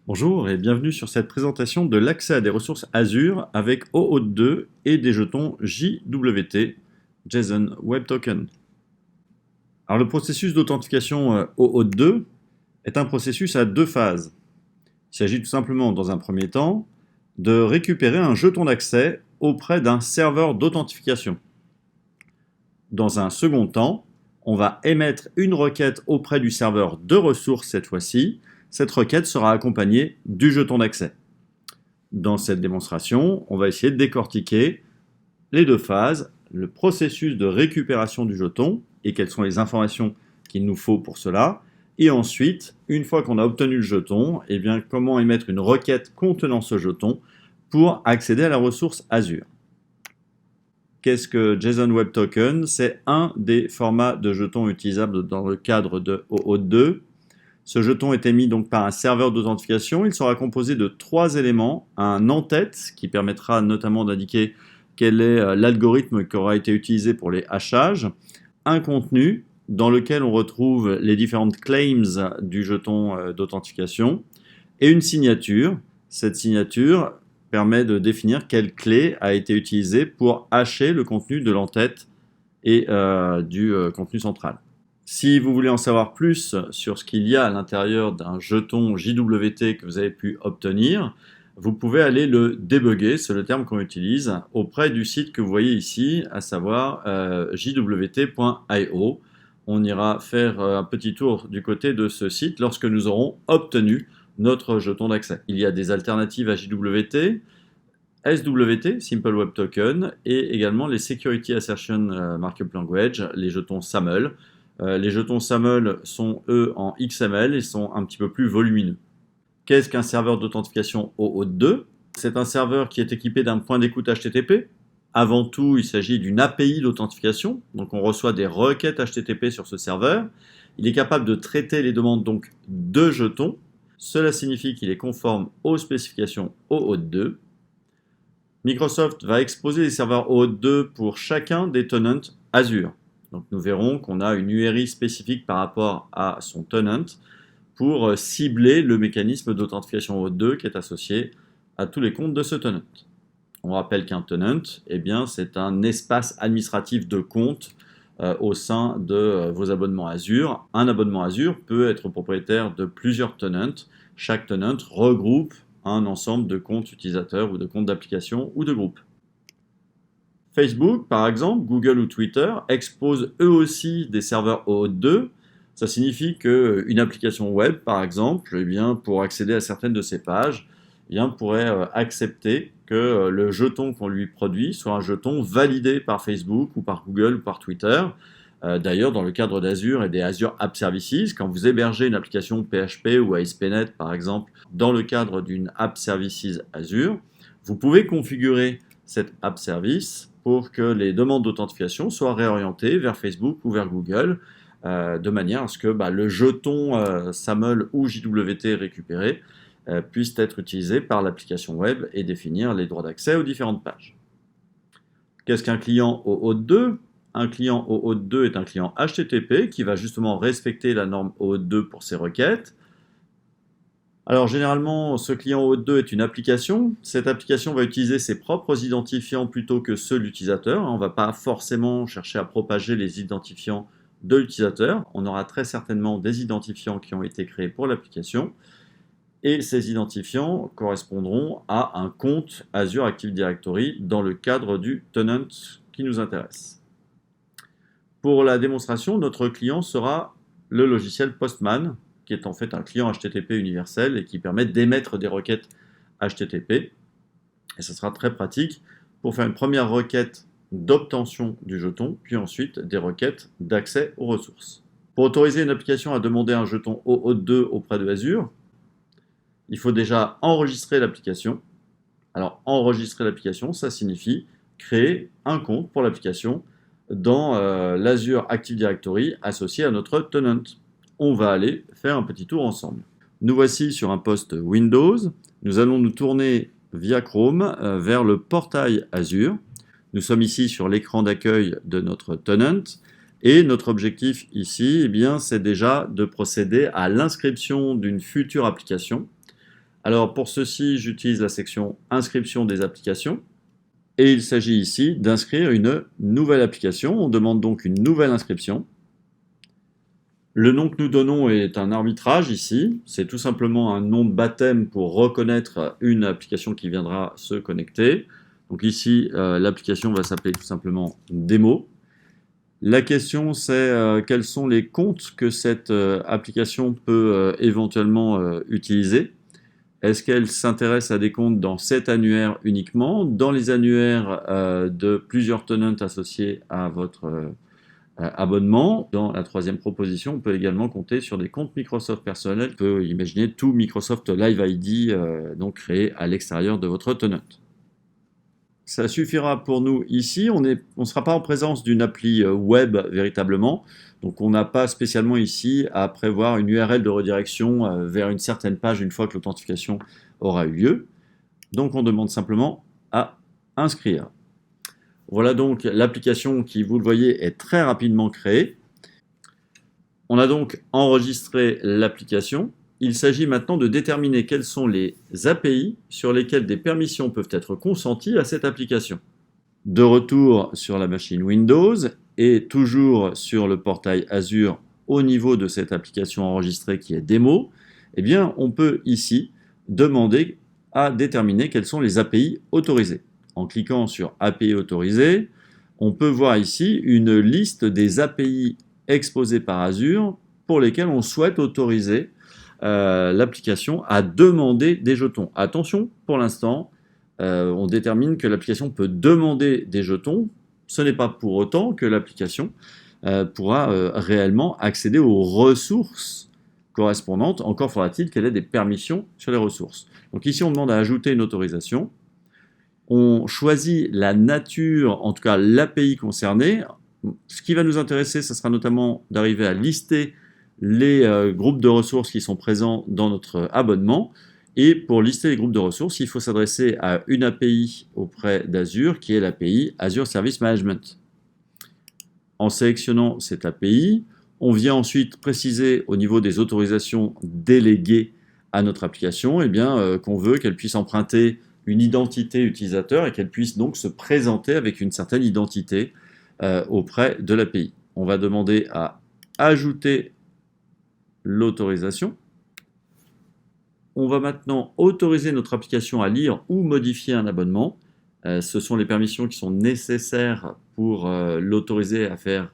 Bonjour et bienvenue sur cette présentation de l'accès à des ressources Azure avec OAuth 2 et des jetons JWT, JSON Web Token. Alors le processus d'authentification OAuth 2 est un processus à deux phases. Il s'agit tout simplement, dans un premier temps, de récupérer un jeton d'accès auprès d'un serveur d'authentification. Dans un second temps, on va émettre une requête auprès du serveur de ressources cette fois-ci. Cette requête sera accompagnée du jeton d'accès. Dans cette démonstration, on va essayer de décortiquer les deux phases, le processus de récupération du jeton et quelles sont les informations qu'il nous faut pour cela. Et ensuite, une fois qu'on a obtenu le jeton, comment émettre une requête contenant ce jeton pour accéder à la ressource Azure. Qu'est-ce que JSON Web Token? C'est un des formats de jetons utilisables dans le cadre de OAuth 2. Ce jeton est émis donc par un serveur d'authentification. Il sera composé de trois éléments. Un en-tête qui permettra notamment d'indiquer quel est l'algorithme qui aura été utilisé pour les hashages. Un contenu dans lequel on retrouve les différentes claims du jeton d'authentification. Et une signature. Cette signature permet de définir quelle clé a été utilisée pour hasher le contenu de l'en-tête et du contenu central. Si vous voulez en savoir plus sur ce qu'il y a à l'intérieur d'un jeton JWT que vous avez pu obtenir, vous pouvez aller le débugger, c'est le terme qu'on utilise, auprès du site que vous voyez ici, à savoir jwt.io. On ira faire un petit tour du côté de ce site lorsque nous aurons obtenu notre jeton d'accès. Il y a des alternatives à JWT, SWT, Simple Web Token, et également les Security Assertion Markup Language, les jetons SAML. Les jetons SAML sont, eux, en XML et sont un petit peu plus volumineux. Qu'est-ce qu'un serveur d'authentification OAuth 2? C'est un serveur qui est équipé d'un point d'écoute HTTP. Avant tout, il s'agit d'une API d'authentification. Donc, on reçoit des requêtes HTTP sur ce serveur. Il est capable de traiter les demandes donc de jetons. Cela signifie qu'il est conforme aux spécifications OAuth 2. Microsoft va exposer les serveurs OAuth 2 pour chacun des tenants Azure. Donc nous verrons qu'on a une URI spécifique par rapport à son tenant pour cibler le mécanisme d'authentification OAuth 2 qui est associé à tous les comptes de ce tenant. On rappelle qu'un tenant, c'est un espace administratif de compte au sein de vos abonnements Azure. Un abonnement Azure peut être propriétaire de plusieurs tenants. Chaque tenant regroupe un ensemble de comptes utilisateurs ou de comptes d'application ou de groupes. Facebook, par exemple, Google ou Twitter exposent eux aussi des serveurs OAuth 2. Ça signifie qu'une application web, par exemple, pour accéder à certaines de ces pages, pourrait accepter que le jeton qu'on lui produit soit un jeton validé par Facebook ou par Google ou par Twitter. D'ailleurs, dans le cadre d'Azure et des Azure App Services, quand vous hébergez une application PHP ou ASP.NET, par exemple, dans le cadre d'une App Services Azure, vous pouvez configurer cette App Service pour que les demandes d'authentification soient réorientées vers Facebook ou vers Google, de manière à ce que le jeton SAML ou JWT récupéré puisse être utilisé par l'application web et définir les droits d'accès aux différentes pages. Qu'est-ce qu'un client OAuth 2? Un client OAuth 2 est un client HTTP qui va justement respecter la norme OAuth 2 pour ses requêtes. Alors généralement, ce client OAuth 2 est une application. Cette application va utiliser ses propres identifiants plutôt que ceux de l'utilisateur. On ne va pas forcément chercher à propager les identifiants de l'utilisateur. On aura très certainement des identifiants qui ont été créés pour l'application. Et ces identifiants correspondront à un compte Azure Active Directory dans le cadre du tenant qui nous intéresse. Pour la démonstration, notre client sera le logiciel Postman, qui est en fait un client HTTP universel et qui permet d'émettre des requêtes HTTP. Et ce sera très pratique pour faire une première requête d'obtention du jeton, puis ensuite des requêtes d'accès aux ressources. Pour autoriser une application à demander un jeton OAuth 2 auprès de Azure, il faut déjà enregistrer l'application. Alors, enregistrer l'application, ça signifie créer un compte pour l'application dans l'Azure Active Directory associé à notre tenant. On va aller faire un petit tour ensemble. Nous voici sur un poste Windows. Nous allons nous tourner via Chrome vers le portail Azure. Nous sommes ici sur l'écran d'accueil de notre tenant et notre objectif ici, c'est déjà de procéder à l'inscription d'une future application Alors pour ceci, j'utilise la section inscription des applications et il s'agit ici d'inscrire une nouvelle application. On demande donc une nouvelle inscription. Le nom que nous donnons est un arbitrage ici, c'est tout simplement un nom de baptême pour reconnaître une application qui viendra se connecter. Donc ici, l'application va s'appeler tout simplement démo. La question c'est quels sont les comptes que cette application peut éventuellement utiliser. Est-ce qu'elle s'intéresse à des comptes dans cet annuaire uniquement, dans les annuaires de plusieurs tenants associés à votre abonnement? Dans la troisième proposition, on peut également compter sur des comptes Microsoft personnels. On peut imaginer tout Microsoft Live ID donc créé à l'extérieur de votre tenant. Ça suffira pour nous ici, on ne sera pas en présence d'une appli web véritablement, donc on n'a pas spécialement ici à prévoir une URL de redirection vers une certaine page une fois que l'authentification aura eu lieu. Donc on demande simplement à inscrire. Voilà donc l'application qui, vous le voyez, est très rapidement créée. On a donc enregistré l'application. Il s'agit maintenant de déterminer quelles sont les API sur lesquelles des permissions peuvent être consenties à cette application. De retour sur la machine Windows et toujours sur le portail Azure au niveau de cette application enregistrée qui est démo, eh bien, on peut ici demander à déterminer quelles sont les API autorisées. En cliquant sur API autorisées, on peut voir ici une liste des API exposées par Azure pour lesquelles on souhaite autoriser l'application à demander des jetons. Attention, pour l'instant, on détermine que l'application peut demander des jetons. Ce n'est pas pour autant que l'application pourra réellement accéder aux ressources correspondantes. Encore faudra-t-il qu'elle ait des permissions sur les ressources. Donc ici, on demande à ajouter une autorisation. On choisit la nature, en tout cas l'API concernée. Ce qui va nous intéresser, ce sera notamment d'arriver à lister les groupes de ressources qui sont présents dans notre abonnement. Et pour lister les groupes de ressources, il faut s'adresser à une API auprès d'Azure, qui est l'API Azure Service Management. En sélectionnant cette API, on vient ensuite préciser au niveau des autorisations déléguées à notre application, qu'on veut qu'elle puisse emprunter une identité utilisateur et qu'elle puisse donc se présenter avec une certaine identité auprès de l'API. On va demander à ajouter l'autorisation. On va maintenant autoriser notre application à lire ou modifier un abonnement. Ce sont les permissions qui sont nécessaires pour l'autoriser à faire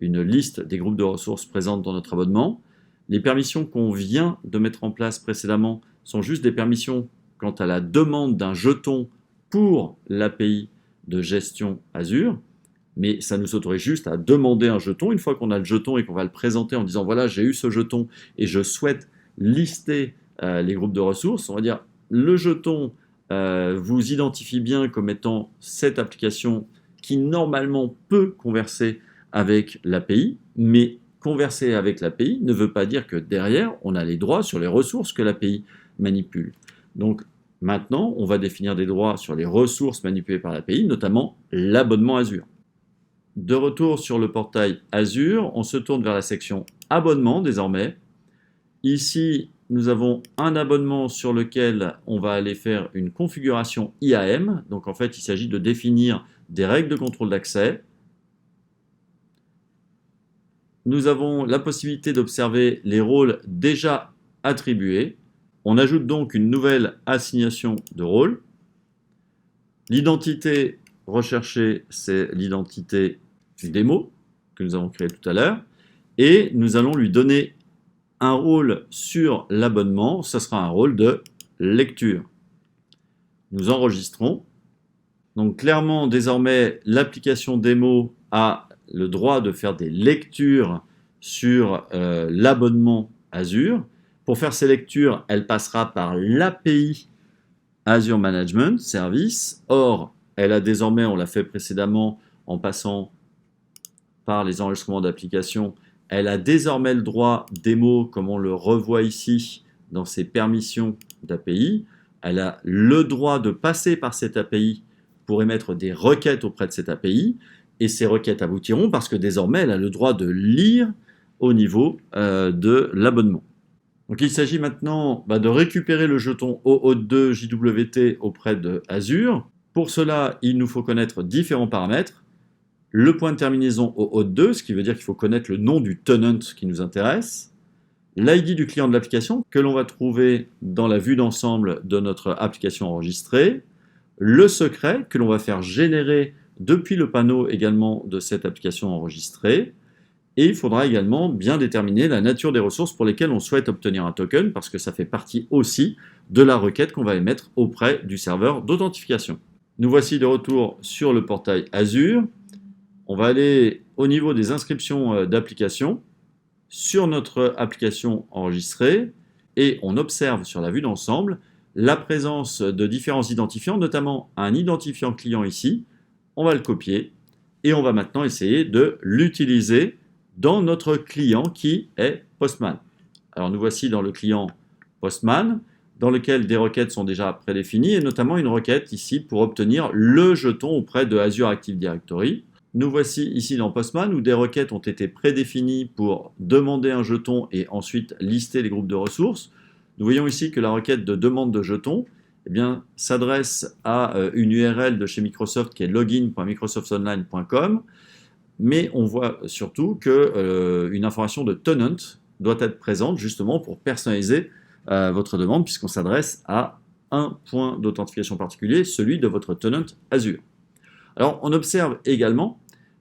une liste des groupes de ressources présentes dans notre abonnement. Les permissions qu'on vient de mettre en place précédemment sont juste des permissions quant à la demande d'un jeton pour l'API de gestion Azure, mais ça nous autorise juste à demander un jeton. Une fois qu'on a le jeton et qu'on va le présenter en disant voilà, j'ai eu ce jeton et je souhaite lister les groupes de ressources, on va dire le jeton vous identifie bien comme étant cette application qui normalement peut converser avec l'API, mais converser avec l'API ne veut pas dire que derrière on a les droits sur les ressources que l'API manipule. Donc maintenant, on va définir des droits sur les ressources manipulées par l'API, notamment l'abonnement Azure. De retour sur le portail Azure, on se tourne vers la section abonnement désormais. Ici, nous avons un abonnement sur lequel on va aller faire une configuration IAM. Donc en fait, il s'agit de définir des règles de contrôle d'accès. Nous avons la possibilité d'observer les rôles déjà attribués. On ajoute donc une nouvelle assignation de rôle. L'identité recherchée, c'est l'identité démo que nous avons créée tout à l'heure. Et nous allons lui donner un rôle sur l'abonnement. Ce sera un rôle de lecture. Nous enregistrons. Donc clairement, désormais, l'application démo a le droit de faire des lectures sur l'abonnement Azure. Pour faire ces lectures, elle passera par l'API Azure Management Service. Or, elle a désormais, on l'a fait précédemment en passant par les enregistrements d'applications, elle a désormais le droit démo, comme on le revoit ici dans ses permissions d'API. Elle a le droit de passer par cette API pour émettre des requêtes auprès de cette API. Et ces requêtes aboutiront parce que désormais, elle a le droit de lire au niveau de l'abonnement. Donc il s'agit maintenant de récupérer le jeton OAuth2 JWT auprès de Azure. Pour cela, il nous faut connaître différents paramètres. Le point de terminaison OAuth2, ce qui veut dire qu'il faut connaître le nom du tenant qui nous intéresse. L'ID du client de l'application, que l'on va trouver dans la vue d'ensemble de notre application enregistrée. Le secret, que l'on va faire générer depuis le panneau également de cette application enregistrée. Et il faudra également bien déterminer la nature des ressources pour lesquelles on souhaite obtenir un token, parce que ça fait partie aussi de la requête qu'on va émettre auprès du serveur d'authentification. Nous voici de retour sur le portail Azure. On va aller au niveau des inscriptions d'applications sur notre application enregistrée et on observe sur la vue d'ensemble la présence de différents identifiants, notamment un identifiant client ici. On va le copier et on va maintenant essayer de l'utiliser dans notre client qui est Postman. Alors nous voici dans le client Postman, dans lequel des requêtes sont déjà prédéfinies, et notamment une requête ici pour obtenir le jeton auprès de Azure Active Directory. Nous voici ici dans Postman, où des requêtes ont été prédéfinies pour demander un jeton et ensuite lister les groupes de ressources. Nous voyons ici que la requête de demande de jeton s'adresse à une URL de chez Microsoft qui est login.microsoftonline.com. Mais on voit surtout qu'une information de tenant doit être présente justement pour personnaliser votre demande, puisqu'on s'adresse à un point d'authentification particulier, celui de votre tenant Azure. Alors on observe également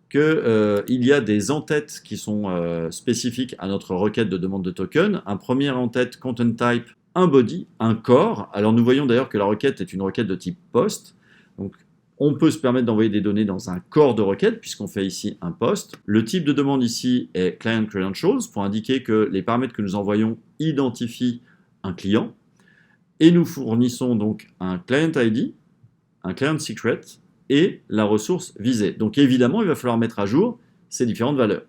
qu'il y a des entêtes qui sont spécifiques à notre requête de demande de token. Un premier entête content type, un body, un core. Alors nous voyons d'ailleurs que la requête est une requête de type post. Donc on peut se permettre d'envoyer des données dans un corps de requête, puisqu'on fait ici un post. Le type de demande ici est client credentials, pour indiquer que les paramètres que nous envoyons identifient un client. Et nous fournissons donc un client ID, un client secret et la ressource visée. Donc évidemment, il va falloir mettre à jour ces différentes valeurs.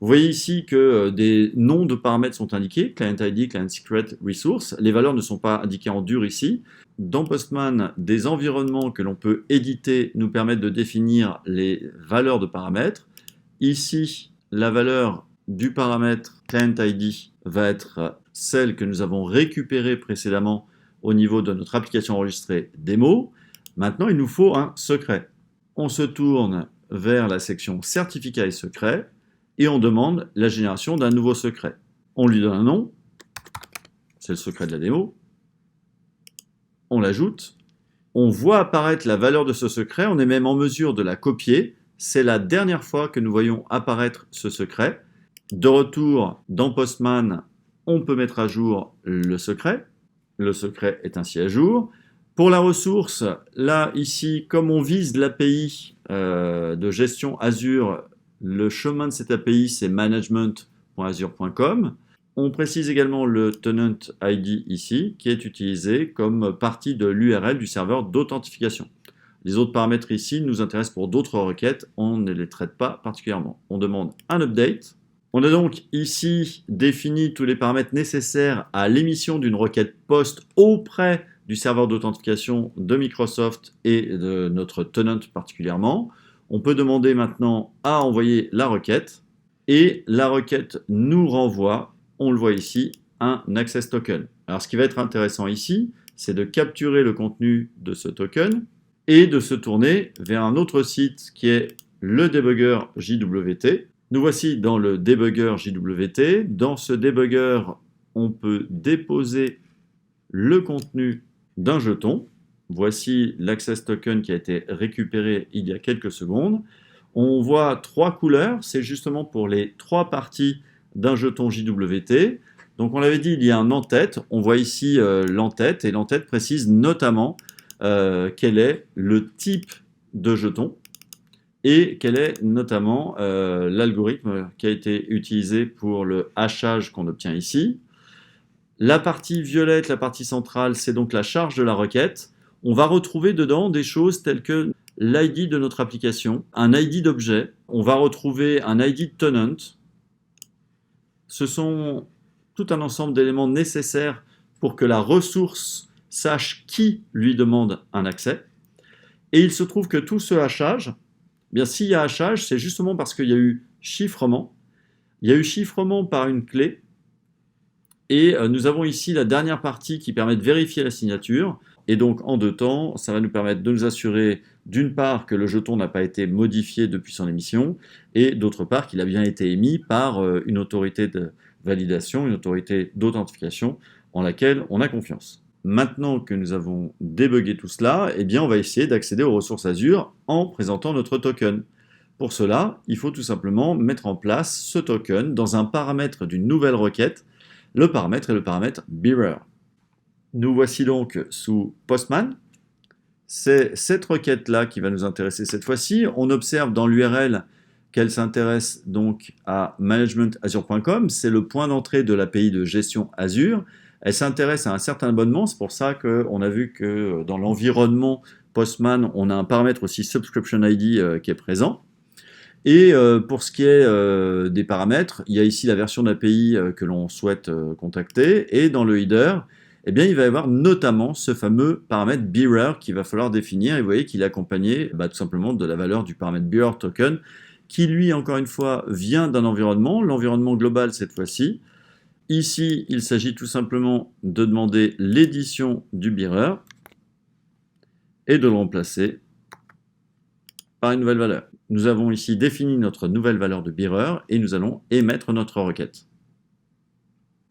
Vous voyez ici que des noms de paramètres sont indiqués, client ID, client secret, resource. Les valeurs ne sont pas indiquées en dur ici. Dans Postman, des environnements que l'on peut éditer nous permettent de définir les valeurs de paramètres. Ici, la valeur du paramètre client ID va être celle que nous avons récupérée précédemment au niveau de notre application enregistrée démo. Maintenant, il nous faut un secret. On se tourne vers la section certificat et secret et on demande la génération d'un nouveau secret. On lui donne un nom, c'est le secret de la démo. On l'ajoute, on voit apparaître la valeur de ce secret, on est même en mesure de la copier. C'est la dernière fois que nous voyons apparaître ce secret. De retour dans Postman, on peut mettre à jour le secret. Le secret est ainsi à jour. Pour la ressource, là, ici, comme on vise l'API de gestion Azure, le chemin de cette API, c'est management.azure.com. On précise également le tenant ID ici, qui est utilisé comme partie de l'URL du serveur d'authentification. Les autres paramètres ici nous intéressent pour d'autres requêtes, on ne les traite pas particulièrement. On demande un update. On a donc ici défini tous les paramètres nécessaires à l'émission d'une requête POST auprès du serveur d'authentification de Microsoft et de notre tenant particulièrement. On peut demander maintenant à envoyer la requête et la requête nous renvoie, on le voit ici, un access token. Alors ce qui va être intéressant ici, c'est de capturer le contenu de ce token et de se tourner vers un autre site qui est le debugger JWT. Nous voici dans le debugger JWT. Dans ce debugger, on peut déposer le contenu d'un jeton. Voici l'access token qui a été récupéré il y a quelques secondes. On voit trois couleurs, c'est justement pour les trois parties d'un jeton JWT. Donc on l'avait dit, il y a un en-tête. On voit ici l'en-tête, et l'en-tête précise notamment quel est le type de jeton et quel est notamment l'algorithme qui a été utilisé pour le hachage qu'on obtient ici. La partie violette, la partie centrale, c'est donc la charge de la requête. On va retrouver dedans des choses telles que l'ID de notre application, un ID d'objet, on va retrouver un ID de tenant. Ce sont tout un ensemble d'éléments nécessaires pour que la ressource sache qui lui demande un accès. Et il se trouve que tout ce hachage, eh bien s'il y a hachage, c'est justement parce qu'il y a eu chiffrement. Il y a eu chiffrement par une clé Et nous avons ici la dernière partie qui permet de vérifier la signature. Et donc en 2 temps, ça va nous permettre de nous assurer d'une part que le jeton n'a pas été modifié depuis son émission, et d'autre part qu'il a bien été émis par une autorité de validation, une autorité d'authentification en laquelle on a confiance. Maintenant que nous avons débugué tout cela, eh bien on va essayer d'accéder aux ressources Azure en présentant notre token. Pour cela, il faut tout simplement mettre en place ce token dans un paramètre d'une nouvelle requête. Le paramètre est le paramètre Bearer. Nous voici donc sous Postman. C'est cette requête-là qui va nous intéresser cette fois-ci. On observe dans l'URL qu'elle s'intéresse donc à managementazure.com. C'est le point d'entrée de l'API de gestion Azure. Elle s'intéresse à un certain abonnement. C'est pour ça qu'on a vu que dans l'environnement Postman, on a un paramètre aussi Subscription ID qui est présent. Et pour ce qui est des paramètres, il y a ici la version d'API que l'on souhaite contacter. Et dans le header, eh bien, il va y avoir notamment ce fameux paramètre Bearer qu'il va falloir définir. Et vous voyez qu'il est accompagné tout simplement de la valeur du paramètre Bearer token, qui lui, encore une fois, vient d'un environnement, l'environnement global cette fois-ci. Ici, il s'agit tout simplement de demander l'édition du Bearer et de le remplacer par une nouvelle valeur. Nous avons ici défini notre nouvelle valeur de Bearer et nous allons émettre notre requête.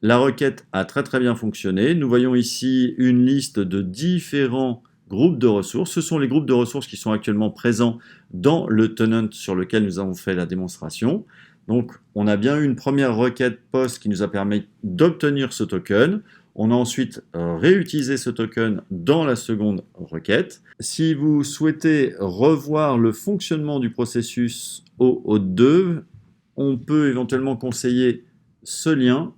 La requête a très bien fonctionné. Nous voyons ici une liste de différents groupes de ressources. Ce sont les groupes de ressources qui sont actuellement présents dans le tenant sur lequel nous avons fait la démonstration. Donc, on a bien eu une première requête POST qui nous a permis d'obtenir ce token. On a ensuite réutilisé ce token dans la seconde requête. Si vous souhaitez revoir le fonctionnement du processus OAuth 2, on peut éventuellement conseiller ce lien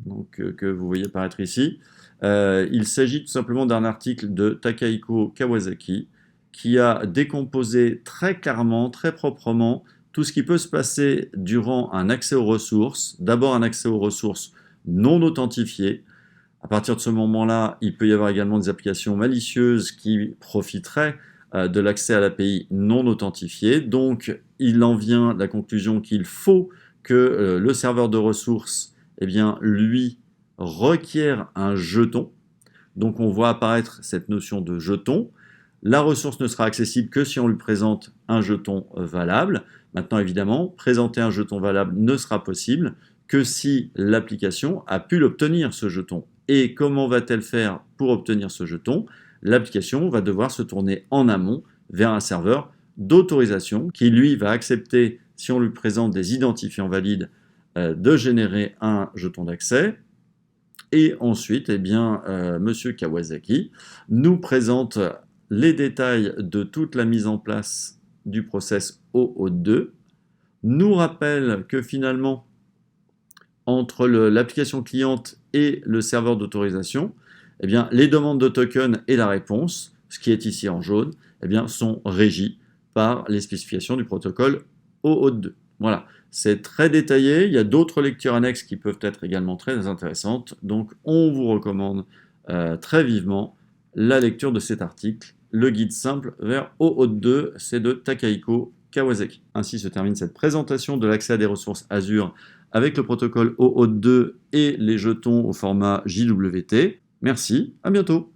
donc, que vous voyez apparaître ici. Il s'agit tout simplement d'un article de Takahiko Kawasaki qui a décomposé très clairement, très proprement tout ce qui peut se passer durant un accès aux ressources. D'abord un accès aux ressources non authentifiées. À partir de ce moment-là, il peut y avoir également des applications malicieuses qui profiteraient de l'accès à l'API non authentifié. Donc, il en vient de la conclusion qu'il faut que le serveur de ressources, eh bien, lui, requiert un jeton. Donc, on voit apparaître cette notion de jeton. La ressource ne sera accessible que si on lui présente un jeton valable. Maintenant, évidemment, présenter un jeton valable ne sera possible que si l'application a pu l'obtenir, ce jeton. Et comment va-t-elle faire pour obtenir ce jeton? L'application va devoir se tourner en amont vers un serveur d'autorisation qui, lui, va accepter, si on lui présente des identifiants valides, de générer un jeton d'accès. Et ensuite, eh bien, Monsieur Kawasaki nous présente les détails de toute la mise en place du process OAuth 2, nous rappelle que finalement, entre l'application cliente et le serveur d'autorisation, eh bien, les demandes de token et la réponse, ce qui est ici en jaune, eh bien, sont régies par les spécifications du protocole OAuth 2. Voilà, c'est très détaillé. Il y a d'autres lectures annexes qui peuvent être également très intéressantes. Donc, on vous recommande très vivement la lecture de cet article, le guide simple vers OAuth 2, c'est de Takahiko Kawasaki. Ainsi se termine cette présentation de l'accès à des ressources Azure avec le protocole OAuth 2 et les jetons au format JWT. Merci, à bientôt.